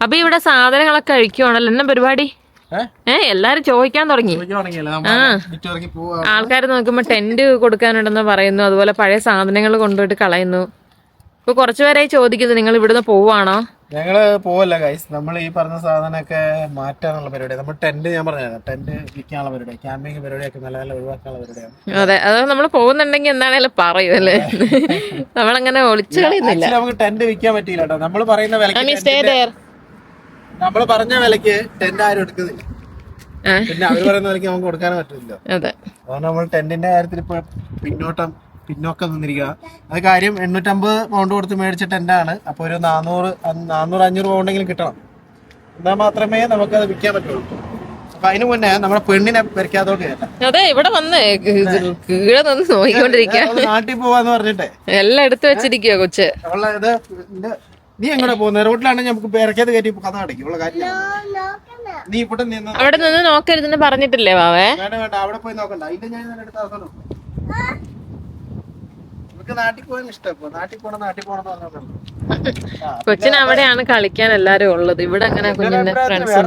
അപ്പൊ ഇവിടെ സാധനങ്ങളൊക്കെ കഴിക്കുവാണല്ലോ, എന്നാ പരിപാടി? എല്ലാരും ചോദിക്കാൻ തുടങ്ങി. ആൾക്കാർ നോക്കുമ്പോ ടെന്റ് കൊടുക്കാനുണ്ടെന്ന് പറയുന്നു, അതുപോലെ പഴയ സാധനങ്ങൾ കൊണ്ടുപോയിട്ട് കളയുന്നു. ഇപ്പൊ കുറച്ചുപേരായി ചോദിക്കുന്നു, നിങ്ങൾ ഇവിടുന്ന് പോവാണോ? ഞങ്ങള് പോവല്ല ഗൈസ്, നമ്മൾ ഈ പറഞ്ഞ സാധനമൊക്കെ മാറ്റാനുള്ള പരിപാടി. നമ്മൾ ടെന്റ്, ഞാൻ പറഞ്ഞ ടെന്റ് വിൽക്കാനുള്ള പരിപാടി, ക്യാമ്പിംഗ് പരിപാടിയൊക്കെ നല്ല നല്ല ഒഴിവാക്കാനുള്ള പരിപാടിയാണ്. അതെ, അത് നമ്മൾ പോകുന്നുണ്ടെങ്കിൽ എന്താണേലും പറയൂ അല്ലേ. നമ്മളങ്ങനെ ഒളിച്ചു കളയുന്നില്ല. നമുക്ക് ടെന്റ് വിൽക്കാൻ പറ്റില്ല കേട്ടോ. നമ്മൾ പറയുന്ന വിലക്ക്, നമ്മൾ പറഞ്ഞ വിലക്ക് ടെന്റ് ആരും എടുക്കുന്നില്ല. പിന്നെ അവര് പറയുന്ന വിലക്ക് നമുക്ക് കൊടുക്കാനും പറ്റില്ല. അതുകൊണ്ട് നമ്മൾ ടെന്റിന്റെ കാര്യത്തിൽ ഇപ്പൊ പിന്നോക്കം നിന്നിരിക്കുക. അത് കാര്യം 850 പൗണ്ട് കൊടുത്ത് മേടിച്ച ടെന്റാണ്. അപ്പൊ ഒരു 400-500 പൗണ്ടെങ്കിലും കിട്ടണം, എന്നാൽ മാത്രമേ നമുക്കത് വിൽക്കാൻ പറ്റുള്ളൂ. അപ്പൊ അതിന് മുന്നേ നമ്മുടെ പെണ്ണിനെ വരയ്ക്കാത്തോട്ട് കേട്ടാ. അതെ, ഇവിടെ വന്ന് കീഴെ നിന്ന് നോക്കിക്കൊണ്ടിരിക്കുക. നാട്ടിൽ പോവാന്ന് പറഞ്ഞിട്ടെ എല്ലാം എടുത്തു വെച്ചിരിക്കുക കൊച്ച്. ഇത് നീ എങ്ങോട്ടാ പോകുന്നത്? റോഡിലാണെങ്കിൽ നമുക്ക് പേരക്കാത് കയറ്റി കഥ അടയ്ക്കും. ഉള്ള കാര്യം നീ ഇവിടെ നിന്ന് അവിടെ നിന്ന് നോക്കരുതെന്ന് പറഞ്ഞിട്ടില്ലേ വാവേ? വേണ്ട, അവിടെ പോയി നോക്കണ്ട. അതിന്റെ ഞാൻ എടുത്ത അവസരം നാട്ടിൽ പോകാൻ ഇഷ്ടം. നാട്ടിൽ പോകണം. കൊച്ചിന് അവിടെയാണ് കളിക്കാൻ എല്ലാരും ഉള്ളത്. ഇവിടെ അങ്ങനെ കുഞ്ഞിന്റെ ഫ്രണ്ട്സ്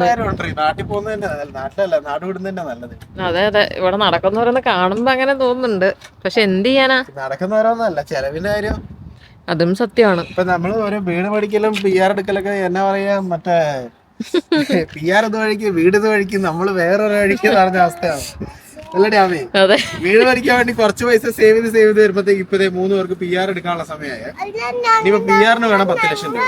നാട്ടിൽ പോകുന്നതന്നെ നാട്ടിലല്ല, നാട് വിടുന്നതന്നെ നല്ലത്. അതെ, ഇവിടെ നടക്കുന്നവരൊന്ന് കാണുമ്പോ അങ്ങനെ തോന്നുന്നുണ്ട്. പക്ഷെ എന്ത് ചെയ്യാനാ, നടക്കുന്നവരൊന്നല്ല, ചെലവിന്റെ കാര്യം അതും സത്യമാണ്. ഇപ്പൊ നമ്മള് ഒരു വീട് പഠിക്കലും PR എടുക്കലൊക്കെ എന്നാ പറയാ, മറ്റേ PR ഇത് വഴിക്ക് വീട് ഇത് വഴിക്ക് നമ്മള് വേറൊരു വഴിക്ക് നടന്ന അവസ്ഥയാണ്. അതെ, വീട് പഠിക്കാൻ വേണ്ടി കുറച്ച് പൈസ സേവ് ചെയ്ത് വരുമ്പോഴത്തേക്ക് ഇപ്പൊ 3 പേർക്ക് PR എടുക്കാനുള്ള സമയമായ. ഇനിയിപ്പോ PR വേണം 10 ലക്ഷം രൂപ.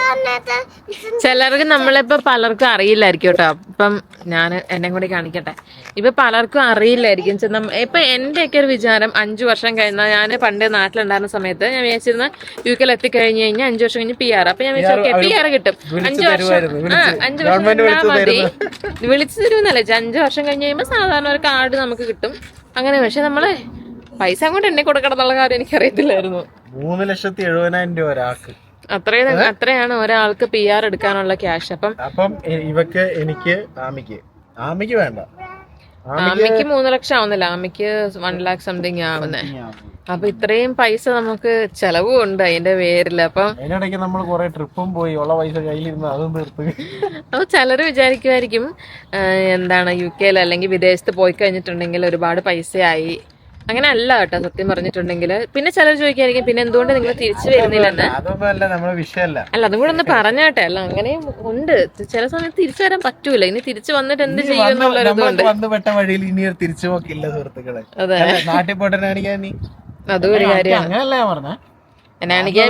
ചിലർക്ക് നമ്മളിപ്പോ പലർക്കും അറിയില്ലായിരിക്കും കേട്ടോ. ഇപ്പം ഞാൻ എന്നെ കൂടി കാണിക്കട്ടെ. ഇപ്പൊ പലർക്കും അറിയില്ലായിരിക്കും. ഇപ്പൊ എന്റെ ഒക്കെ ഒരു വിചാരം, 5 വർഷം കഴിഞ്ഞാൽ, ഞാൻ പണ്ട് നാട്ടിലുണ്ടായിരുന്ന സമയത്ത് ഞാൻ വിചാരിച്ചിരുന്ന UK എത്തിക്കഴിഞ്ഞ് കഴിഞ്ഞാൽ 5 വർഷം കഴിഞ്ഞ് PR. അപ്പൊ ഞാൻ വിചാരിച്ചു PR കിട്ടും, 5 വർഷം മതി, വിളിച്ചു തരുമെന്നല്ലേ. 5 വർഷം കഴിഞ്ഞ് കഴിയുമ്പോ സാധാരണ ഒരു കാർഡ് നമുക്ക് കിട്ടും അങ്ങനെ. പക്ഷെ നമ്മള് പൈസ അങ്ങോട്ട് എന്നെ കൊടുക്കണം എന്നുള്ള കാര്യം എനിക്ക് അറിയത്തില്ലായിരുന്നു. 3,70,000 രൂപ ഒരാൾക്ക്. അത്രയാണ് ഒരാൾക്ക് PR എടുക്കാനുള്ള ക്യാഷ്. അപ്പം ഇവക്ക്, എനിക്ക്, ആമിക്ക് വേണ്ട. ആമിക്ക് 3 ലക്ഷം ആവുന്നില്ല, ആമിക്ക് 1 lakh സംതിങ് ആവുന്നേ. അപ്പൊ ഇത്രയും പൈസ നമുക്ക് ചെലവും ഉണ്ട് അതിന്റെ പേരില്. അപ്പം അതിനിടയ്ക്ക് നമ്മൾ കുറെ ട്രിപ്പും പോയി, ഉള്ള പൈസ കയ്യിലിരുന്ന് അതും തീർത്ത്. അപ്പൊ ചിലര് വിചാരിക്കുമായിരിക്കും എന്താണ് UK അല്ലെങ്കിൽ വിദേശത്ത് പോയി കഴിഞ്ഞിട്ടുണ്ടെങ്കിൽ ഒരുപാട് പൈസയായി. അങ്ങനെ അല്ല കേട്ടോ, സത്യം പറഞ്ഞിട്ടുണ്ടെങ്കിൽ. പിന്നെ ചിലർ ചോദിക്കായിരിക്കും, പിന്നെ എന്തുകൊണ്ട് നിങ്ങൾ തിരിച്ചു വരുന്നില്ലെന്ന്. അല്ല, അതും കൂടെ ഒന്ന് പറഞ്ഞാട്ടെ. അല്ല, അങ്ങനെയും ഉണ്ട്. ചില സമയത്ത് തിരിച്ചു വരാൻ പറ്റൂല. ഇനി തിരിച്ചു വന്നിട്ട് എന്ത് ചെയ്യുന്നുള്ളൊരിതുണ്ട്. അതെ, അതും ഒരു കാര്യമാണ്.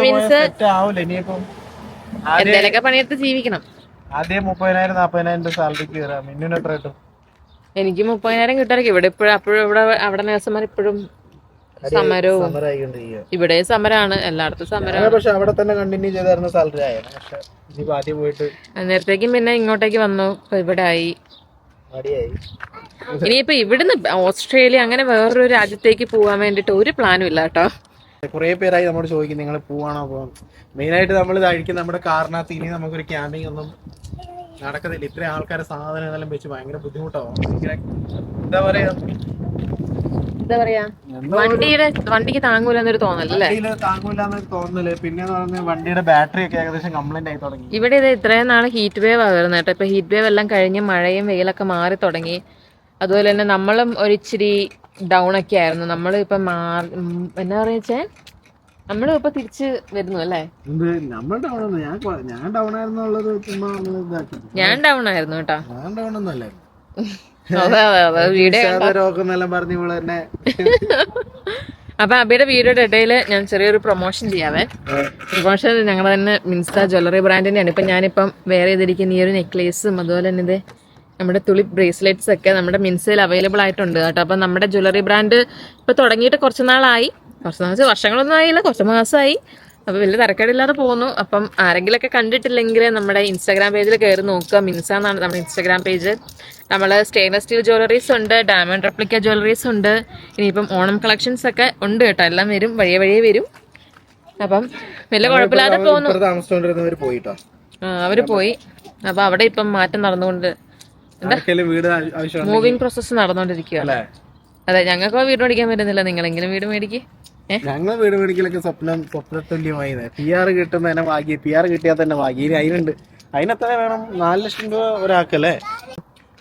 മീൻസ് എന്തെങ്കിലുമൊക്കെ പണിയെടുത്ത് ജീവിക്കണം. ആദ്യം 30,000-40,000 സാലറിക്ക് കയറാം. മിന്നുന് എത്ര കിട്ടും? എനിക്ക് 30,000 കിട്ടാറൊക്കെ. ഇവിടെ ഇപ്പോഴും അപ്പോഴും അവിടെ നേഴ്സുമാർ ഇപ്പോഴും സമരവും. ഇവിടെ സമരമാണ്, എല്ലായിടത്തും സമരമാണ്. പക്ഷെ അവിടെ തന്നെ കണ്ടിന്യൂ ചെയ്തായിരുന്നു സാലറി ആയ. നേരത്തേക്കും പിന്നെ ഇങ്ങോട്ടേക്ക് വന്നു, ഇപ്പൊ ഇവിടെ ആയി. ഇനിയിപ്പോ ഇവിടുന്ന് ഓസ്ട്രേലിയ അങ്ങനെ വേറൊരു രാജ്യത്തേക്ക് പോകാൻ വേണ്ടിട്ട് ഒരു പ്ലാനും ഇല്ല കേട്ടോ. കുറെ പേരായി നമ്മോട് ചോദിക്കും, നിങ്ങൾ പോവാണോ? മെയിനായിട്ട് നമ്മൾ കഴിക്കുന്ന നമ്മുടെ കാറിനകത്ത് ഇനി നമുക്കൊരു ക്യാമ്പിംഗ് ഒന്നും നടക്കത്തില്ല. ഇത്രയും ആൾക്കാരെ സാധനം എന്നെല്ലാം വെച്ച് ഭയങ്കര ബുദ്ധിമുട്ടാവും. എന്താ പറയാ, വണ്ടിക്ക് താങ്ങൂലെന്നൊരു തോന്നലല്ലേ? താങ്ങൂലെന്നൊരു തോന്നല്. പിന്നെ വണ്ടിയുടെ ബാറ്ററി ഒക്കെ ഏകദേശം കംപ്ലൈന്റ് ആയി തുടങ്ങി. ഇവിടെ ഇത് ഇത്രയും നാള് ഹീറ്റ് വേവ് ആയിരുന്നു കേട്ടോ. ഇപ്പൊ ഹീറ്റ് വേവ് എല്ലാം കഴിഞ്ഞ് മഴയും വെയിലൊക്കെ മാറി തുടങ്ങി. അതുപോലെ തന്നെ നമ്മളും ഒരിച്ചിരി ഡൗൺ ഒക്കെ ആയിരുന്നു. നമ്മൾ ഇപ്പൊ എന്നാ പറയച്ചേ, നമ്മളും ഇപ്പൊ തിരിച്ച് വരുന്നു അല്ലേ? ഞാൻ ഡൗൺ ആയിരുന്നു കേട്ടോ. അപ്പൊ അബിയുടെ വീഡിയോയുടെ ഇടയിൽ ഞാൻ ചെറിയൊരു പ്രൊമോഷൻ ചെയ്യാവേ. പ്രൊമോഷൻ ഞങ്ങളുടെ തന്നെ മിൻസ ജ്വല്ലറി ബ്രാൻഡിന്റെയാണ്. ഇപ്പൊ ഞാനിപ്പം വേറെ ചെയ്തിരിക്കുന്ന ഈ ഒരു നെക്ലേസും അതുപോലെ തന്നെ ഇത് നമ്മുടെ തുളിപ്പ് ബ്രേസ്ലെറ്റ്സ് ഒക്കെ നമ്മുടെ മിൻസയിൽ അവൈലബിൾ ആയിട്ടുണ്ട് കേട്ടോ. അപ്പം നമ്മുടെ ജ്വല്ലറി ബ്രാൻഡ് ഇപ്പൊ തുടങ്ങിയിട്ട് കുറച്ച് നാളായി. വർഷങ്ങളൊന്നും ആയില്ല, കുറച്ച് മാസമായി. അപ്പോൾ വലിയ തരക്കേടില്ലാതെ പോകുന്നു. അപ്പം ആരെങ്കിലുമൊക്കെ കണ്ടിട്ടില്ലെങ്കിൽ നമ്മുടെ ഇൻസ്റ്റാഗ്രാം പേജിൽ കയറി നോക്കുക. മിൻസ എന്നാണ് നമ്മുടെ ഇൻസ്റ്റാഗ്രാം പേജ്. നമ്മൾ സ്റ്റെയിൻലെസ് സ്റ്റീൽ ജ്വല്ലറീസ് ഉണ്ട്, ഡയമണ്ട് റെപ്ലിക്ക ജ്വല്ലറീസ് ഉണ്ട്. ഇനിയിപ്പം ഓണം കളക്ഷൻസ് ഒക്കെ ഉണ്ട് കേട്ടോ. എല്ലാം വരും, വഴിയെ വരും. അപ്പം വലിയ കുഴപ്പമില്ലാതെ പോകുന്നു. അവര് പോയി. അപ്പൊ അവിടെ ഇപ്പം മാറ്റം നടന്നുകൊണ്ട് മൂവിങ് പ്രോസസ് നടന്നുകൊണ്ടിരിക്കുക. അതെ, ഞങ്ങൾക്ക് വീട് മേടിക്കാൻ പറ്റുന്നില്ല, നിങ്ങളെങ്കിലും വീട് മേടിക്ക്. ഞങ്ങൾ വീട് മേടിക്കലൊക്കെ സ്വപ്നത്തുല്യമായി. PR കിട്ടുന്ന തന്നെ ഭാഗ്യം. PR കിട്ടിയാൽ തന്നെ ഭാഗ്യം. ഇനി അതിനുണ്ട് അതിനെത്ര വേണം? 4 ലക്ഷം രൂപ ഒരാൾക്കല്ലേ?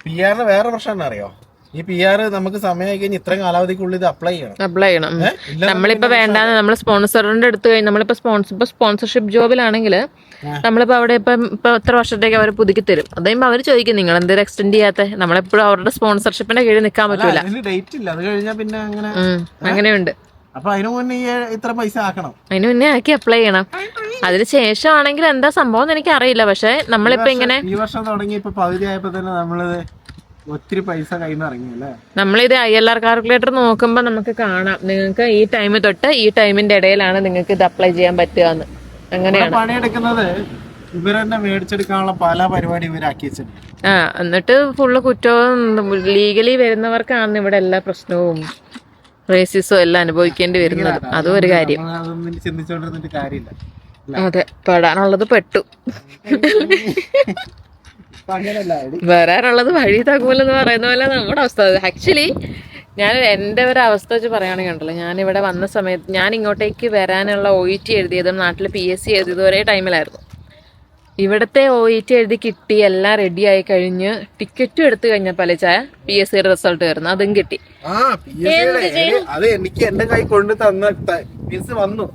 PR വേറെ പ്രശ്നം എന്താ അറിയോ? ഈ PR നമുക്ക് സമയമായി കഴിഞ്ഞാൽ ഇത്രയും കാലാവധിക്കുള്ളിൽ ഇത് അപ്ലൈ ചെയ്യണം. നമ്മളിപ്പോ വേണ്ടാന്ന് നമ്മൾ സ്പോൺസറിന്റെ അടുത്ത് കഴിഞ്ഞ് നമ്മളിപ്പോ സ്പോൺസർഷിപ്പ് ജോബിലാണെങ്കിൽ നമ്മളിപ്പോ അവിടെ ഇപ്പൊ എത്ര വർഷത്തേക്ക് അവർ പുതുക്കി തരും. അതായത് അവർ ചോദിക്കും നിങ്ങൾ എന്തൊരു എക്സ്റ്റെൻഡ് ചെയ്യാത്ത. നമ്മളെപ്പോഴും അവരുടെ സ്പോൺസർഷിപ്പിന്റെ കീഴിൽ നിൽക്കാൻ പറ്റൂല. ഡേറ്റ് ഇല്ല, അത് കഴിഞ്ഞാൽ പിന്നെ അങ്ങനെയുണ്ട്. അപ്പൊ അതിനു മുന്നേ ഇത്ര പൈസ ആക്കണം, അതിന് മുന്നേ ആക്കി അപ്ലൈ ചെയ്യണം. അതിന് ശേഷമാണെങ്കിൽ എന്താ സംഭവം എന്ന് എനിക്ക് അറിയില്ല. പക്ഷെ നമ്മളിപ്പോ ഇങ്ങനെ ഈ വർഷം തുടങ്ങി ഇപ്പൊ പകുതി ആയപ്പോ തന്നെ നമ്മളിത് ഒത്തിരി പൈസ കയ്യിൽ നിന്ന് ഇറങ്ങിയല്ലേ. നമ്മളിത് ILR കാൽക്കുലേറ്റർ നോക്കുമ്പോ നമുക്ക് കാണാം നിങ്ങൾക്ക് ഈ ടൈം തൊട്ട് ഈ ടൈമിന്റെ ഇടയിലാണ് നിങ്ങൾക്ക് ഇത് അപ്ലൈ ചെയ്യാൻ പറ്റുക എന്ന്. അങ്ങനെയാണ് പണിയെടുക്കുന്നത്. ഇവർ തന്നെ മേടിച്ചെടുക്കാനുള്ള പല പരിപാടി ഇവരാക്കി വെച്ചിട്ടുണ്ട്. എന്നിട്ട് ഫുള്ള് കുറ്റവും ലീഗലി വരുന്നവർക്കാണ് ഇവിടെ എല്ലാ പ്രശ്നവും റേസിസും എല്ലാം അനുഭവിക്കേണ്ടി വരുന്നത്. അതും ഒരു കാര്യം. അതൊന്നും ചിന്തിച്ചോണ്ടിരുന്നിട്ട് കാര്യമില്ല. അതെ, പെടാനുള്ളത് പെട്ടു. വരാനുള്ളത് വഴി തകൂലെന്ന് പറയുന്ന പോലെ നമ്മുടെ അവസ്ഥ. ആക്ച്വലി ഞാൻ എൻ്റെ ഒരു അവസ്ഥ വെച്ച് പറയുകയാണെങ്കിൽ ഉണ്ടല്ലോ, ഞാനിവിടെ വന്ന സമയത്ത് ഞാൻ ഇങ്ങോട്ടേക്ക് വരാനുള്ള OET എഴുതിയതും നാട്ടിൽ PSC എഴുതിയതും ഒരേ ടൈമിലായിരുന്നു. ഇവിടുത്തെ OET എഴുതി കിട്ടി, എല്ലാം റെഡി ആയി കഴിഞ്ഞ് ടിക്കറ്റും എടുത്തു കഴിഞ്ഞപ്പോൾ ചായ PSC റിസൾട്ട് വരുന്നു. അതും കിട്ടി. അത് എനിക്ക് എന്റെ കൈ കൊണ്ട് തന്ന വന്നു.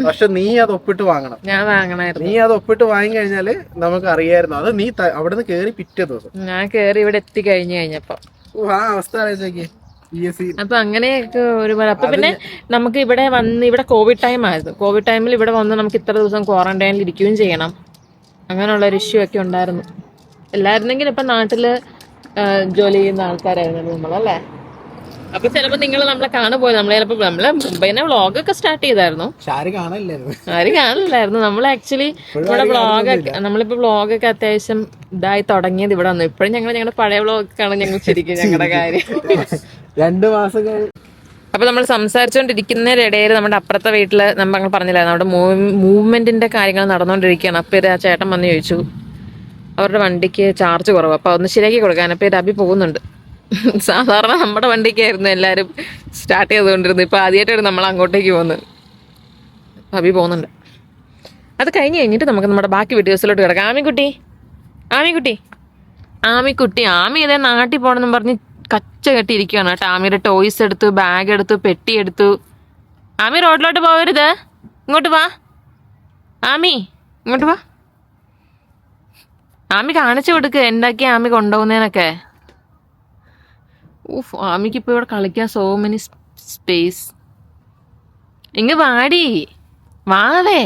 പക്ഷെ നീ അത് ഒപ്പിട്ട് വാങ്ങണം. ഞാൻ വാങ്ങണായിരുന്നു. നീ അത് ഒപ്പിട്ട് വാങ്ങി കഴിഞ്ഞാല് നമുക്ക് അറിയായിരുന്നു. അത് നീ അവിടുന്ന് കേറി പിറ്റേ ദിവസം ഞാൻ കേറി ഇവിടെ എത്തി കഴിഞ്ഞപ്പോ ആ അവസ്ഥ ആലോചിച്ചേക്ക്. അപ്പൊ അങ്ങനെയൊക്കെ ഒരുപാട്. അപ്പൊ പിന്നെ നമുക്ക് ഇവിടെ വന്ന് ഇവിടെ കോവിഡ് ടൈം ആയിരുന്നു. കോവിഡ് ടൈമിൽ ഇവിടെ വന്ന് നമുക്ക് ഇത്ര ദിവസം ക്വാറന്റൈനിൽ ഇരിക്കുകയും ചെയ്യണം. അങ്ങനെയുള്ള ഒരു ഇഷ്യൂ ഒക്കെ ഉണ്ടായിരുന്നു. എല്ലായിരുന്നെങ്കിലും ഇപ്പൊ നാട്ടില് ജോലി ചെയ്യുന്ന ആൾക്കാരായിരുന്നു നമ്മളല്ലേ. അപ്പൊ ചിലപ്പോ നിങ്ങൾ നമ്മളെ കാണുപോയി. നമ്മളെ മുംബൈനെ വ്ളോഗൊക്കെ സ്റ്റാർട്ട് ചെയ്തായിരുന്നു. ആരും കാണില്ലായിരുന്നു. നമ്മൾ ആക്ച്വലി ഇവിടെ നമ്മളിപ്പോ വ്ളോഗൊക്കെ അത്യാവശ്യം ഇതായി തുടങ്ങിയത് ഇവിടെ വന്നു. ഇപ്പോഴും ഞങ്ങളുടെ പഴയ വ്ളോഗൊക്കെയാണ് ഞങ്ങൾ ശരിക്കും ഞങ്ങളുടെ കാര്യം. 2 മാസം. അപ്പൊ നമ്മൾ സംസാരിച്ചുകൊണ്ടിരിക്കുന്നതിനിടയിൽ നമ്മുടെ അപ്പുറത്തെ വീട്ടില് നമ്മൾ പറഞ്ഞില്ലായിരുന്നു അവിടെ മൂവ്മെന്റിന്റെ കാര്യങ്ങൾ നടന്നുകൊണ്ടിരിക്കുകയാണ്. അപ്പൊ ആ ചേട്ടൻ വന്ന് ചോദിച്ചു അവരുടെ വണ്ടിക്ക് ചാർജ് കുറവ്, അപ്പൊ ഒന്ന് ശരിയാക്കി കൊടുക്കാൻ. അപ്പൊ അബി പോകുന്നുണ്ട്. സാധാരണ നമ്മുടെ വണ്ടിക്കായിരുന്നു എല്ലാരും സ്റ്റാർട്ട് ചെയ്തുകൊണ്ടിരുന്നത്. ഇപ്പൊ ആദ്യമായിട്ടാണ് നമ്മൾ അങ്ങോട്ടേക്ക് പോകുന്നത്. അബി പോകുന്നുണ്ട്. അത് കഴിഞ്ഞിട്ട് നമുക്ക് നമ്മുടെ ബാക്കി വീഡിയോസിലോട്ട് കിടക്കാം. ആമി ഇതേ നാട്ടിൽ പോകണമെന്ന് പറഞ്ഞ് കച്ച കെട്ടിയിരിക്കുകയാണ് കേട്ടോ. ആമിയുടെ ടോയ്സ് എടുത്തു, ബാഗ് എടുത്തു, പെട്ടി എടുത്തു. ആമി റോഡിലോട്ട് പോകരുത്, ഇങ്ങോട്ട് വാ. ഇങ്ങോട്ട് വാ. ആമി കാണിച്ചു കൊടുക്ക് എന്താക്കി ആമി കൊണ്ടുപോകുന്നതിനൊക്കെ. ആമിക്ക് ഇപ്പൊ ഇവിടെ കളിക്കാൻ സോ മെനി സ്പേസ്. ഇങ്ങ് വാടി, വാവേ.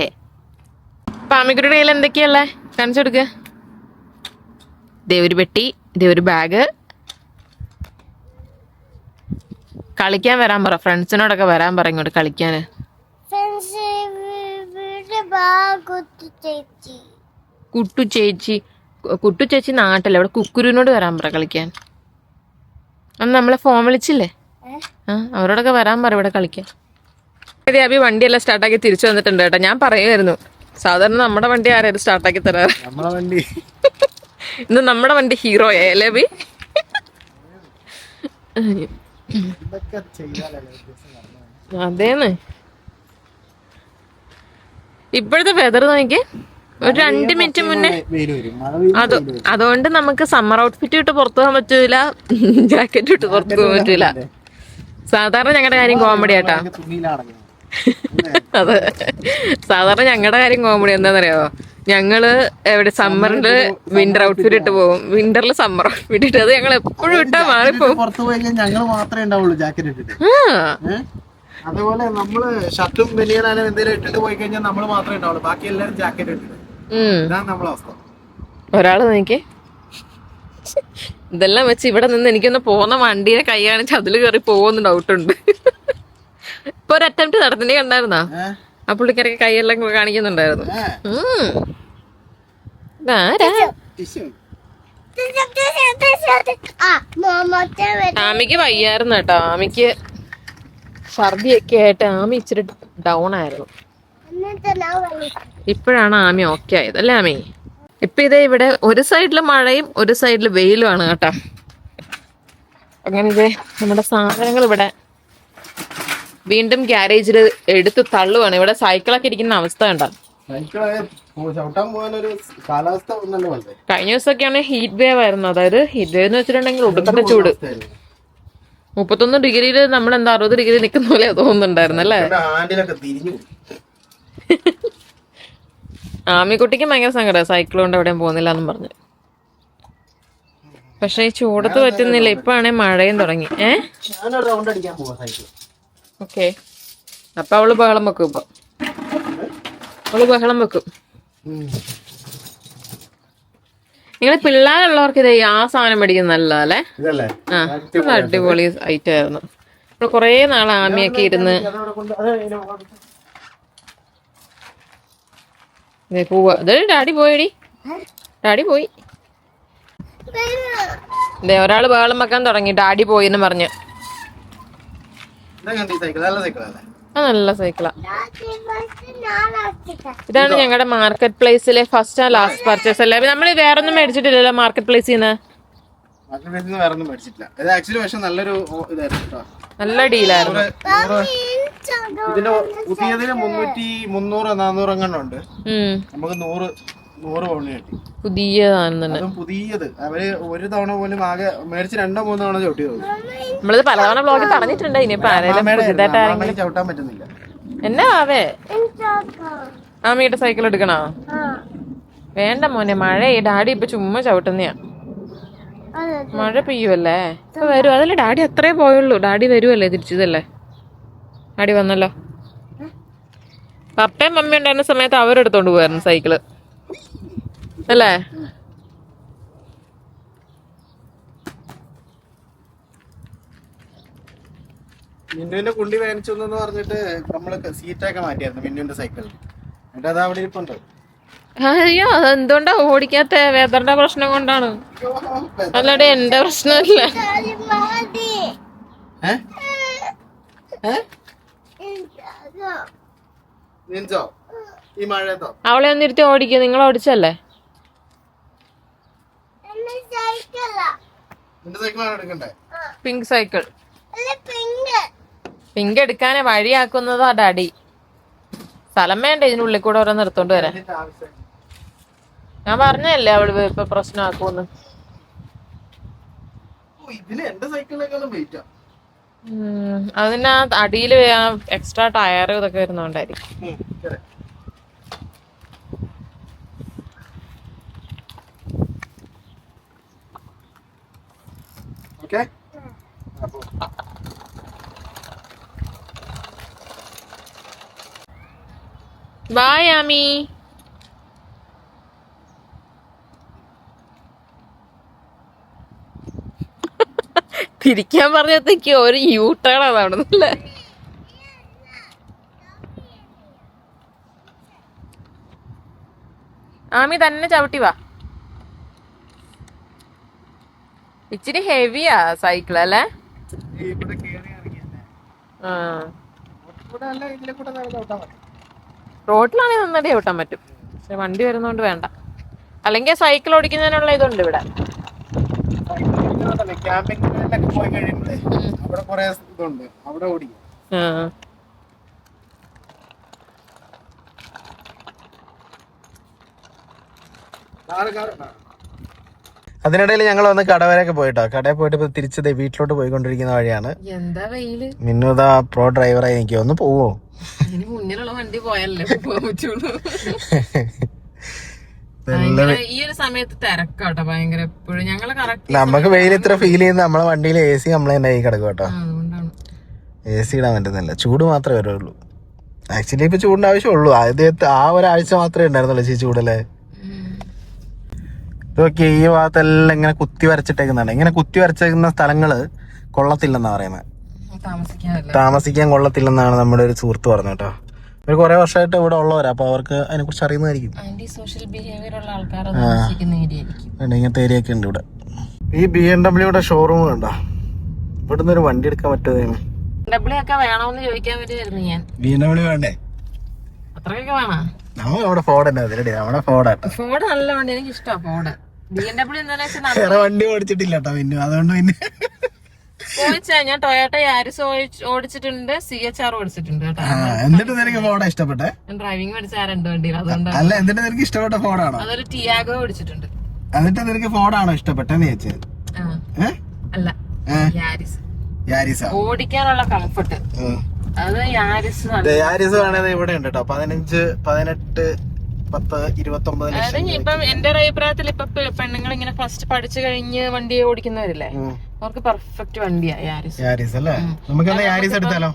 അപ്പൊ ആമിക്കുരുടെ കയ്യിൽ എന്തൊക്കെയല്ലേ കാണിച്ചു കൊടുക്ക്. ദേ ഒരു പെട്ടി, ദേ ഒരു ബാഗ്. കളിക്കാൻ വരാൻ പറ, ഫ്രണ്ട്സിനോടൊക്കെ വരാൻ പറ ഇങ്ങോട്ട് കളിക്കാന്. കുട്ടു ചേച്ചി നാട്ടില്ല, ഇവിടെ കുക്കുരുവിനോട് വരാൻ പറ കളിക്കാൻ. അന്ന് നമ്മളെ ഫോൺ വിളിച്ചില്ലേ, അവരോടൊക്കെ വരാൻ പറ ഇവിടെ കളിക്കാൻ. അബി വണ്ടിയെല്ലാം സ്റ്റാർട്ടാക്കി തിരിച്ചു വന്നിട്ടുണ്ട് കേട്ടോ. ഞാൻ പറയുമായിരുന്നു സാധാരണ നമ്മുടെ വണ്ടി ആരായിരുന്നു സ്റ്റാർട്ടാക്കി തരാറ്. ഇന്ന് നമ്മുടെ വണ്ടി ഹീറോയാ അല്ലേ അബി? അതേന്ന്. ഇപ്പോഴത്തെ വെതർ നോക്കി, ഒരു 2 മിനിറ്റ് മുന്നേ അതുകൊണ്ട് നമുക്ക് സമ്മർ ഔട്ട്ഫിറ്റ് ഇട്ട് പുറത്തു പോകാൻ പറ്റൂല, ജാക്കറ്റ് ഇട്ട് പുറത്തു പോകാൻ പറ്റൂല. സാധാരണ ഞങ്ങളുടെ കാര്യം കോമഡി ആട്ടാ. അതെ, സാധാരണ ഞങ്ങളുടെ കാര്യം കോമഡി എന്താണെന്നറിയാമോ? ഞങ്ങള് എവിടെ സമ്മറില് വിന്റർ ഔട്ട്ഫിറ്റ് ഇട്ട് പോകും, വിന്ററിൽ സമ്മർ ഔട്ട്ഫിറ്റ് ഇട്ട്. അത് ഞങ്ങൾ എപ്പോഴും ഇട്ടാ മാറിപ്പോകും. ഞങ്ങൾ മാത്രമേ ഉണ്ടാവുള്ളൂ ജാക്കറ്റ് ഇട്ടിട്ട്. അതുപോലെ നമ്മള് ഷർട്ടും ബനിയനാലും എന്തെങ്കിലും ഇട്ടിട്ട് പോയി കഴിഞ്ഞാൽ നമ്മൾ മാത്രമേ ഉണ്ടാവുള്ളൂ, ബാക്കി എല്ലാവരും ജാക്കറ്റ് ഇട്ടിട്ട്. ഇതാണ് നമ്മളെ അവസ്ഥ. ഒരാള് നോക്കി ഇതെല്ലാം വെച്ച് ഇവിടെ നിന്ന് എനിക്കൊന്ന് പോകുന്ന വണ്ടിയെ കൈ കാണിച്ച് അതിൽ കയറി പോകുന്ന ഡൗട്ടുണ്ട്. ഇപ്പൊ ഒരു അറ്റംപ്റ്റ് നടത്തിന്റെ കണ്ടായിരുന്നാ? ആ പുള്ളിക്കാരൊക്കെ കൈയെല്ലാം കാണിക്കുന്നുണ്ടായിരുന്നു. ആമിക്ക് വയ്യായിരുന്നു കേട്ടോ. ആമിക്ക് ഛർദിയൊക്കെ ആയിട്ട് ആമി ഇച്ചിരി ഡൗൺ ആയിരുന്നു. ഇപ്പോഴാണ് ആമി ഓക്കെ ആയത് അല്ലേ ആമി? ഇപ്പൊ ഇതേ ഇവിടെ ഒരു സൈഡില് മഴയും ഒരു സൈഡില് വെയിലുമാണ് കേട്ടോ. അങ്ങനെ ഇതേ നമ്മുടെ സാധനങ്ങൾ ഇവിടെ വീണ്ടും ഗ്യാരേജിൽ എടുത്ത് തള്ളുവാണ്. ഇവിടെ സൈക്കിളൊക്കെ ഇരിക്കുന്ന അവസ്ഥ കണ്ടോ? ചവിട്ടാൻ പോകാനൊരു കാലാവസ്ഥ ഒന്നല്ലോ അല്ലേ. കഴിഞ്ഞ ദിവസമൊക്കെയാണ് ഹീറ്റ് വേവ് ആയിരുന്നു. അതായത് ഹീറ്റ് വേവ് എന്ന് വെച്ചിട്ടുണ്ടെങ്കിൽ ഒടുക്കത്തെ ചൂട്. 31 ഡിഗ്രിയിൽ നമ്മൾ എന്താ 60 ഡിഗ്രി നിൽക്കുന്ന പോലെ തോന്നുന്നുണ്ടായിരുന്നു അല്ലേ. ആമിക്കുട്ടിക്ക് ഭയങ്കര സങ്കടം സൈക്കിൾ കൊണ്ട് എവിടെയും പോകുന്നില്ല എന്നും പറഞ്ഞു. പക്ഷെ ഈ ചൂടത്ത് പറ്റുന്നില്ല. ഇപ്പൊ ആണേ മഴയും തുടങ്ങി. ഓക്കെ, അപ്പൊ അവള് ബഹളം വെക്കും. ഇപ്പൊ അവള് ബഹളം വെക്കും. നിങ്ങൾ പിള്ളേരുള്ളവർക്ക് ഇത് ആ സാധനം മേടിക്കുന്ന നല്ലതല്ലേ. ആ, അടിപൊളി ഐറ്റം ആയിരുന്നു. നമ്മൾ കൊറേ നാൾ ആമിയൊക്കെ ഇരുന്ന് പോവാ. ഇത് ഡാഡി പോയടി, ഡാഡി പോയി. ഇതേ ഒരാള് ബഹളം വെക്കാൻ തുടങ്ങി, ഡാഡി പോയി എന്ന് പറഞ്ഞു. നല്ല സൈക്കിളാ. ഇതാണ് ഞങ്ങളുടെ മാർക്കറ്റ് പ്ലേസിലെ ഫസ്റ്റ് ആൻഡ് ലാസ്റ്റ് പർച്ചേസ് അല്ലേ. നമ്മൾ വേറൊന്നും മേടിച്ചിട്ടില്ലല്ലോ മാർക്കറ്റ് പ്ലേസിൽ നിന്ന്. നല്ല ഡീലായിരുന്നു. പുതിയതിന് 300-400 എങ്ങാണ്ടുണ്ട്. നമുക്ക് 100 പൗണ്ട് കിട്ടി. പുതിയത് അവര് ഒരു തവണ പോലും ആകെ മേടിച്ച് 2-3 തവണ ചവിട്ടി. നമ്മളിത് പലതവണ ബ്ലോഗിൽ പറഞ്ഞിട്ടുണ്ട്. ഇനിയിപ്പോ ചവിട്ടാൻ പറ്റുന്നില്ല. എന്നാ ആവേ ആമിയുടെ സൈക്കിൾ എടുക്കണോ? വേണ്ട മോനെ, മഴ. ഡാഡി ഇപ്പൊ ചുമ്മാ ചവിട്ടുന്നയാ. മഴ പെയ്യുമല്ലേ. ഇപ്പൊ വരും. അതല്ലേ ഡാഡി അത്രേ പോയുള്ളൂ. ഡാഡി വരുമല്ലേ തിരിച്ചതല്ലേ. ഡാഡി വന്നല്ലോ. പപ്പയും മമ്മി ഉണ്ടായിരുന്ന സമയത്ത് അവരെടുത്തോണ്ട് പോയായിരുന്നു സൈക്കിള് അല്ലേ. മിന്നുവിന്റെ കുണ്ടി വേനിച്ചു പറഞ്ഞിട്ട് നമ്മള് സീറ്റൊക്കെ മാറ്റിയായിരുന്നു മിന്നുവിന്റെ സൈക്കിളിൽ. എന്നിട്ട് അത് അവിടെ ഇരിപ്പുണ്ട്. അയ്യോ, അതെന്തുകൊണ്ടാ ഓടിക്കാത്ത? വെതറിന്റെ പ്രശ്നം കൊണ്ടാണ്. അല്ലാതെ എന്റെ പ്രശ്നമല്ല. അവളെ ഒന്നിരുത്തി ഓടിക്കുക. നിങ്ങൾ ഓടിച്ചല്ലേ? Pink cycle. പിങ്ക് എടുക്കാനെ വഴിയാക്കുന്നതാ ഡാഡി. സ്ഥലം വേണ്ട ഇതിനുള്ളിൽ കൂടെ ഓരോ നിർത്തോണ്ട് വരാൻ. ഞാൻ പറഞ്ഞല്ലേ അവള് ഇപ്പൊ പ്രശ്നമാക്കൂന്ന്. അതിന് അടിയില് എക്സ്ട്രാ ടയർ ഇതൊക്കെ വരുന്നോണ്ടായിരിക്കും. Bye, Ami. തിരിക്കാൻ പറഞ്ഞത്തേക്ക് ഒരു യൂട്ടേണാണ് അവിടെ നിന്നല്ലേ. ആമി തന്നെ ചവിട്ടി വാ. ഇച്ചിരി ഹെവിയാ സൈക്കിൾ അല്ലേ. റോഡിലാണെങ്കിൽ നന്നായിട്ട് ചവിട്ടാൻ പറ്റും. പക്ഷെ വണ്ടി വരുന്നോണ്ട് വേണ്ട. അല്ലെങ്കിൽ സൈക്കിൾ ഓടിക്കുന്നതിനുള്ള ഇതുണ്ട് ഇവിടെ. അതിനിടയിൽ ഞങ്ങൾ വന്ന് കടവരൊക്കെ പോയിട്ടോ. കടയിൽ പോയിട്ട് തിരിച്ചത് വീട്ടിലോട്ട് പോയിക്കൊണ്ടിരിക്കുന്ന വഴിയാണ്. എന്താ വെയില്. മിന്നുതാ പ്രോ ഡ്രൈവറായി എനിക്ക് ഒന്ന് പോവോ? മുന്നിലുള്ള വണ്ടി പോയല്ലേ പറ്റുള്ളൂ. ഈ ഒരു സമയത്ത് തിരക്കാട്ടോ ഭയങ്കര. എപ്പോഴും ഞങ്ങള് കറക്റ്റ് നമുക്ക് വെയിൽ ഇത്ര ഫീൽ ചെയ്യുന്ന നമ്മളെ വണ്ടിയിൽ AC കംപ്ലൈന്റ് ആയി കിടക്കും കേട്ടോ. AC ഇടാൻ പറ്റുന്നില്ല. ചൂട് മാത്രമേ വരുള്ളൂ. ആക്ച്വലി ഇപ്പൊ ചൂടിന്റെ ആവശ്യമുള്ളൂ. ആദ്യത്തെ ആ ഒരാഴ്ച മാത്രമേ ഉണ്ടായിരുന്നുള്ളൂ ചൂടല്ലേ. ഇതൊക്കെ ഈ ഭാഗത്തെല്ലാം ഇങ്ങനെ കുത്തി വരച്ചിട്ടേക്കുന്നുണ്ട്. ഇങ്ങനെ കുത്തി വരച്ചേക്കുന്ന സ്ഥലങ്ങള് കൊള്ളത്തില്ലെന്നാ പറയുന്നത്. താമസിക്കാൻ കൊള്ളത്തില്ലെന്നാണ് നമ്മുടെ ഒരു സുഹൃത്ത് പറഞ്ഞു കേട്ടോ. ഒരു കുറെ വർഷമായിട്ട് ഇവിടെ ഉള്ളവരാ. അപ്പൊ അവർക്ക് അതിനെ കുറിച്ച് അറിയുന്നതായിരിക്കും. ഇങ്ങനത്തെ ഏരിയ ഒക്കെ ഉണ്ട് ഇവിടെ. ഈ BMW ഷോറൂം കണ്ടോ? ഇവിടുന്ന് ഒരു വണ്ടി എടുക്കാൻ പറ്റുമോ? BMW വേണ്ടേ? അത്രയൊക്കെ വേണോ? നമ്മുടെ ഫോർഡ് തന്നെ. നമ്മുടെ ഫോർഡാട്ടോ. ഫോർഡ് നല്ല വണ്ടി. എനിക്ക് ഇഷ്ടമാണ് ഫോർഡ്. BMW വേറെ വണ്ടി ഓടിച്ചിട്ടില്ല കേട്ടോ പിന്നെ. അതുകൊണ്ട് പിന്നെ ചോദിച്ചാ ഞാൻ ടൊയോട്ട യാരിസ് ഓടിച്ചിട്ടുണ്ട്, CHR ഓടിച്ചിട്ടുണ്ട് കേട്ടോ. എന്നിട്ട് നിനക്ക് ഫോർഡാ ഇഷ്ടപ്പെട്ടെ? ഡ്രൈവിംഗ് പഠിച്ച ആ 2 വണ്ടിയിൽ അതുകൊണ്ടാണ്. അല്ല, എന്നിട്ട് നിനക്ക് ഇഷ്ടപ്പെട്ട ഫോർഡാണോ? അതൊരു ടിയാഗോ ഓടിച്ചിട്ടുണ്ട്. എന്നിട്ട് നിനക്ക് ഫോർഡാണോ ഇഷ്ടപ്പെട്ടെന്ന് ചോദിച്ചത്? അല്ല, യാരിസ്. യാരിസാ ഓടിക്കാനുള്ള കംഫർട്ട് അത് യാരിസ്. യാരിസ് വേണത് ഇവിടെ ഉണ്ട് കേട്ടോ. 15, 18, 10, 29 ലക്ഷം. അതായത് ഇപ്പം എന്റെ ഒരു അഭിപ്രായത്തിൽ ഇപ്പൊ പെണ്ണുങ്ങൾ ഇങ്ങനെ ഫസ്റ്റ് പഠിച്ചു കഴിഞ്ഞ് വണ്ടി ഓടിക്കുന്നവരില്ലേ, അവർക്ക് പെർഫെക്റ്റ് വണ്ടിയാ യാരിസ്. യാരിസ് അല്ലേ? നമുക്ക് യാരിസ് എടുത്താലോ?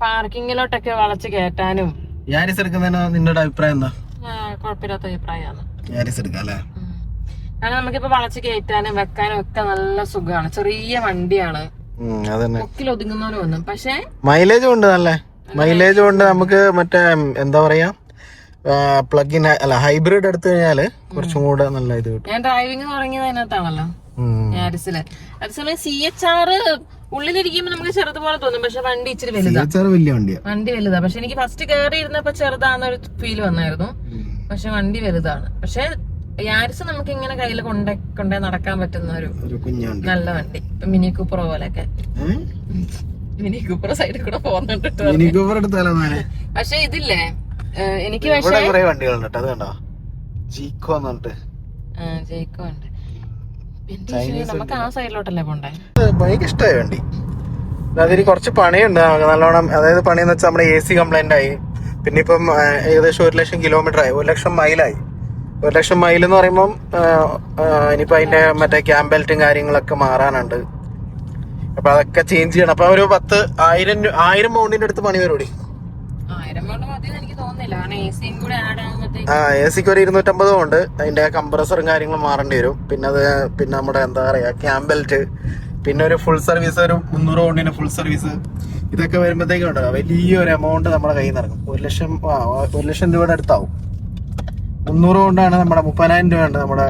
പാർക്കിങ്ങിലോട്ടൊക്കെ വളച്ച് കയറ്റാനും. യാരിസ് എടുക്കുന്നതിന് നിന്നോട് അഭിപ്രായം എന്താ? കുഴപ്പമില്ലാത്ത അഭിപ്രായമാണ്. യാരിസ് എടുക്കാം അല്ലേ? കാരണം നമുക്കിപ്പോ വളച്ച് കയറ്റാനും വെക്കാനും ഒക്കെ നല്ല സുഖമാണ്. ചെറിയ വണ്ടിയാണ്, മുക്കിൽ ഒതുങ്ങുന്നവരും ഒന്നും. പക്ഷെ മൈലേജും ഉണ്ട്, നല്ല മൈലേജും ഉണ്ട്. നമുക്ക് മറ്റേ എന്താ പറയാ, പ്ലഗ് ഇൻ അല്ല ഹൈബ്രിഡ് എടുത്തു കഴിഞ്ഞാല് കുറച്ചും കൂടെ നല്ല ഇത് കിട്ടും. ഞാൻ ഡ്രൈവിംഗ് തുടങ്ങിയത് അതിനകത്താണല്ലോ, യാരിസില്. അതേസമയം CHR ഉള്ളിലിരിക്കുമ്പോ നമുക്ക് ചെറുതുപോലെ തോന്നും, പക്ഷെ വണ്ടി ഇച്ചിരി വലുതാ. വലിയ വണ്ടിയാ, വണ്ടി വലുതാ. പക്ഷെ എനിക്ക് ഫസ്റ്റ് കയറി ഇരുന്നപ്പോ ചെറുതാന്നൊരു ഫീൽ വന്നായിരുന്നു, പക്ഷെ വണ്ടി വലുതാണ്. പക്ഷെ യാരിസ് നമുക്ക് ഇങ്ങനെ കയ്യിൽ കൊണ്ടേ നടക്കാൻ പറ്റുന്ന ഒരു നല്ല വണ്ടി. മിനി കൂപ്പർ പോലെയൊക്കെ. മിനി കൂപ്പർ സൈഡിൽ കൂടെ പോകുന്നുണ്ട്. പക്ഷെ ഇതില്ലേ എനിക്ക് വണ്ടികളുണ്ട്. അത് കണ്ടോ, ജീക്കോ എന്നുണ്ട്. ജയിക്കോ ഉണ്ട്. നമുക്ക് ആ സൈഡിലോട്ടല്ലേ പോണ്ടേ? എനിക്ക് ഇഷ്ടമായ വണ്ടി. അതിന് കുറച്ച് പണിയുണ്ട് നല്ലോണം. അതായത് പണിയെന്ന് വെച്ചാൽ നമ്മുടെ AC കംപ്ലൈന്റ് ആയി. പിന്നെ ഇപ്പം ഏകദേശം 1 ലക്ഷം കിലോമീറ്റർ ആയി, 1 ലക്ഷം മൈലായി. 1 ലക്ഷം മൈൽ എന്ന് പറയുമ്പം ഇനിയിപ്പോ അതിന്റെ മറ്റേ ക്യാം ബെൽറ്റും കാര്യങ്ങളൊക്കെ മാറാനുണ്ട്. അപ്പൊ അതൊക്കെ ചേഞ്ച് ചെയ്യണം. അപ്പൊ ഒരു 10,000 പൗണ്ടിന്റെ അടുത്ത് പണി വരൂടി. AC-ക്ക് ഒരു 250 ഉണ്ട്. അതിന്റെ കംപ്രസറും കാര്യങ്ങളും മാറേണ്ടി വരും. പിന്നെ നമ്മുടെ എന്താ പറയാ ക്യാം ബെൽറ്റ്, പിന്നെ ഒരു ഫുൾ സർവീസ്, ഒരു 300 പൗണ്ടിന്റെ ഫുൾ സർവീസ്. ഇതൊക്കെ വരുമ്പോഴത്തേക്കും ഉണ്ടല്ലോ വലിയൊരു എമൗണ്ട് നമ്മുടെ കയ്യിൽ നിന്ന് ഇറങ്ങും. 1 ലക്ഷം രൂപയുടെ അടുത്താവും. 300 കൊണ്ടാണ് നമ്മുടെ 30,000 രൂപയുണ്ട് നമ്മുടെ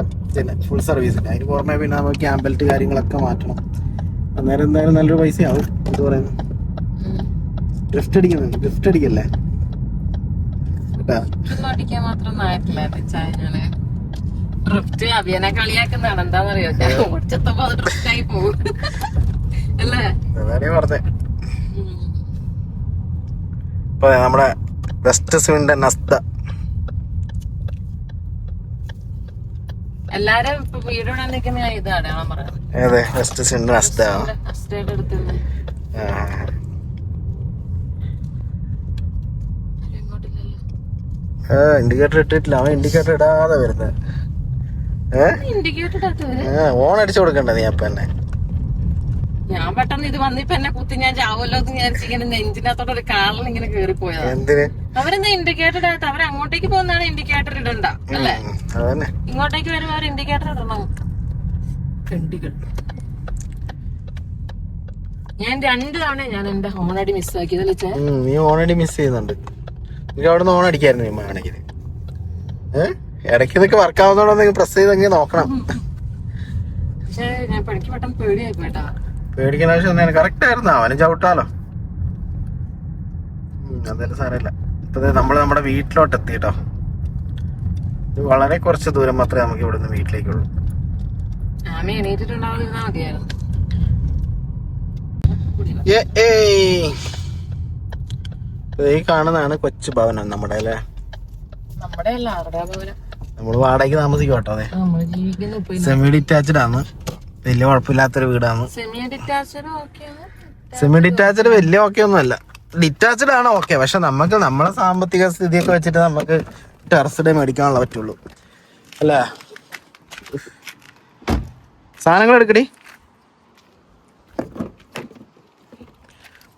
ഫുൾ സർവീസിന്. അതിന് പുറമെ പിന്നെ നമുക്ക് ക്യാം ബെൽറ്റ് കാര്യങ്ങളൊക്കെ മാറ്റണം. അന്നേരം എന്തായാലും നല്ലൊരു പൈസയാവും. എന്ത് പറയുന്നു, ഡ്രിഫ്റ്റ് അടിക്കല്ലേ കളിയാക്കുന്നതാണ്. എന്താന്നറിയോ, ഓടിച്ചെത്തപ്പോ അത് ഡ്രിഫ്റ്റ് ആയി പോകും അല്ലേ? പറഞ്ഞേ. ഇപ്പൊ നമ്മുടെ വെസ്റ്റ് സ്വിൻഡ് നസ്ത എല്ലാരും ഇപ്പൊ വീടോടാൻ നിൽക്കുന്ന ഇതാണ് പറയുന്നത്. അതെ, വെസ്റ്റ് സ്വിൻഡ് നസ്ത. ഇൻഡിക്കേറ്റർ ഇട്ടിട്ടില്ല. അവൻ ഇൻഡിക്കേറ്റർ ഇടാതെ വരുന്നത്. ഓൺ അടിച്ചു കൊടുക്കണ്ട നീ അപ്പൊ തന്നെ. ഞാൻ പെട്ടെന്ന് ഇത് വന്നിപ്പോ എന്നെ കുത്തി ഞാൻ ചാവല്ലോ എന്ന് വിചാരിച്ചിങ്ങനെ നെഞ്ചിനകത്തോടെ ഒരു കാളിൽ ഇങ്ങനെ കേറിപ്പോയത്. എന്തിന്? അവരെന്താ ഇൻഡിക്കേറ്റർ ഇടാത്ത? അവർ അങ്ങോട്ടേക്ക് പോകുന്നതാണ് ഇൻഡിക്കേറ്റർ ഇടണ്ട അല്ലേ? ഇങ്ങോട്ടേക്ക് വരുമ്പോ അവർ ഇൻഡിക്കേറ്റർ ഇടണം. കണ്ടികൾ ഞാൻ 2 തവണ ഞാൻ എന്റെ ഹോണടി മിസ്സാക്കിയത്. നീ ഹോണടി മിസ് ചെയ്യുന്നുണ്ട്. എനിക്ക് അവിടെ നിന്ന് ഹോൺ അടിക്കായിരുന്നു നീ വേണമെങ്കിൽ. ഇടയ്ക്ക് ഇതൊക്കെ വർക്ക് ആവുന്നതോടെ പ്രസ് ചെയ്തെങ്കിൽ നോക്കണം. പക്ഷെ ഞാൻ പഠിക്ക് പെട്ടെന്ന് പേടിയായി പോയിട്ടാ. പേടിക്കുന്ന ആവശ്യം കറക്റ്റ് ആയിരുന്നു. അവന് ചവിട്ടാലോ. അതെല്ലാം സാരമില്ല. ഇപ്പൊ നമ്മള് നമ്മുടെ വീട്ടിലോട്ട് എത്തി കേട്ടോ. ഇത് വളരെ കുറച്ച് ദൂരം മാത്രമേ നമുക്ക് ഇവിടുന്ന് വീട്ടിലേക്കുള്ളൂ. ഈ കാണുന്നതാണ് കൊച്ചു ഭവനം നമ്മുടെ അല്ലേ? നമ്മള് വാടകയ്ക്ക് താമസിക്കും കേട്ടോ. അതെ, സെമി ഡിറ്റാച്ച്ഡ് ആണ്. വലിയ കുഴപ്പമില്ലാത്തൊരു വീടാണ്. സെമി ഡിറ്റാച്ച്ഡ് വലിയ ഓക്കെ ഒന്നും അല്ല. ഡിറ്റാച്ച്ഡ് ആണ് ഓക്കെ. പക്ഷെ നമുക്ക് നമ്മളെ സാമ്പത്തിക സ്ഥിതിയൊക്കെ വെച്ചിട്ട് നമുക്ക് ടെറസ്ഡേ മേടിക്കാനുള്ള പറ്റുള്ളൂ അല്ലേ? സാധനങ്ങൾ എടുക്കടി.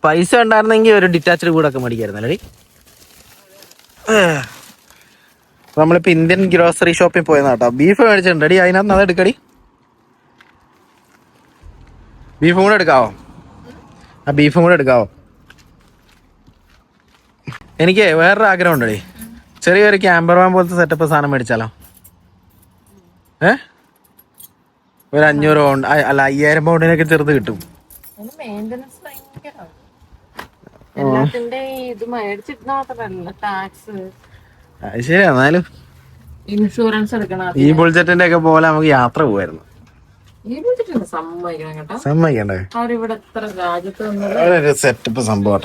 പൈസ ഉണ്ടായിരുന്നെങ്കിൽ ഒരു ഡിറ്റാച്ച്ഡ് വീടൊക്കെ മേടിക്കായിരുന്നല്ലേ? നമ്മളിപ്പോ ഇന്ത്യൻ ഗ്രോസറി ഷോപ്പിൽ പോയെന്നാ കേട്ടോ. ബീഫ് മേടിച്ചിട്ടുണ്ടടി. അതിനകത്ത് അത് എടുക്കടി. ബീഫും കൂടെ എടുക്കാവോ? ആ ബീഫും കൂടെ എടുക്കാവോ? എനിക്ക് വേറൊരു ആഗ്രഹം ഉണ്ടടി. ചെറിയൊരു ക്യാമ്പർ വാൻ പോലത്തെ സെറ്റപ്പ് സാധനം മേടിച്ചാലോ? ഒരു 500 പൗണ്ട് അല്ല 5000 പൗണ്ടിനൊക്കെ ചെറുത് കിട്ടും. ശരി, എന്നാലും ഇൻഷുറൻസ് എടുക്കണം. ഈ ബുൾജറ്റിന്റെ ഒക്കെ പോലെ നമുക്ക് യാത്ര പോവായിരുന്നു. സമ്മതിക്കണം കേട്ടോ. സമ്മതിക്കണ്ടേ? അവരിവിടെ എത്ര രാജ്യത്ത് സെറ്റപ്പ് സംഭവം.